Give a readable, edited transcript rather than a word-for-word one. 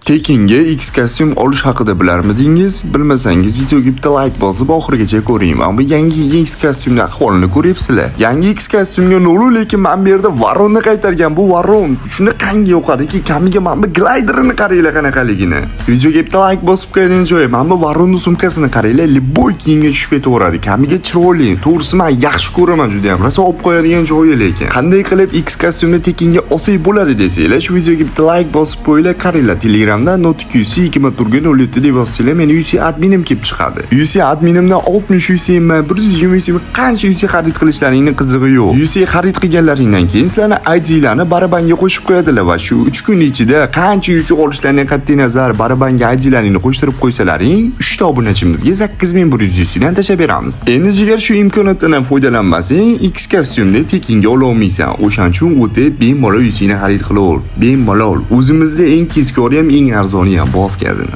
Tekinga X kostyum olish haqida bilarmidingiz? Bilmasangiz videoga bitta like bosib oxirigacha ko'ring. Ammo yangi X kostyumning ahvolini ko'ryapsizlar. Yangi X kostyumga nolu, lekin men bu yerda varonni qaytargan. Bu varon shunda qanga yo'qadiki, kamiga men bu gliderini qaranglar qanaqaligini. Videoga bitta like bosib qo'ygan joyi, men bu varonning sumkasini qaranglar, liboy kiyimga tushib ketaveradi. Kamiga chiroyli. To'g'risi men yaxshi ko'raman juda ham. Rosa olib qo'yadigan joyi lekin. Qanday qilib X kostyumni tekinga olsak bo'ladi desanglar, shu videoga bitta like bosib qo'yinglar, qaranglar. Telegramda notik UC 2 turgan 17 deb yozsanglar, meni UC adminim kelib chiqadi. UC adminimdan 60 UC man 120 UC qancha UC xarid qilishlaringning qizig'i yo'q. UC xarid qilganlaringdan keyin sizlarning ID'larni barabanga qo'shib qo'yadilar va shu 3 kun ichida qancha UC olishlarini qat'iy nazar barabanga ID'laringni qo'shtirib qo'ysalaring, 3 ta obunachimizga 8100 UC dan tashlab beramiz. Endi jigar shu imkoniyatdan foydalanmasang, X kostyumni tekinga ola olmaysan. O'shaning uchun o'tib bemalol UC ni xarid qilaver. Bemalol. O'zimizda eng tezkor ham eng arzoni ham bosgazini.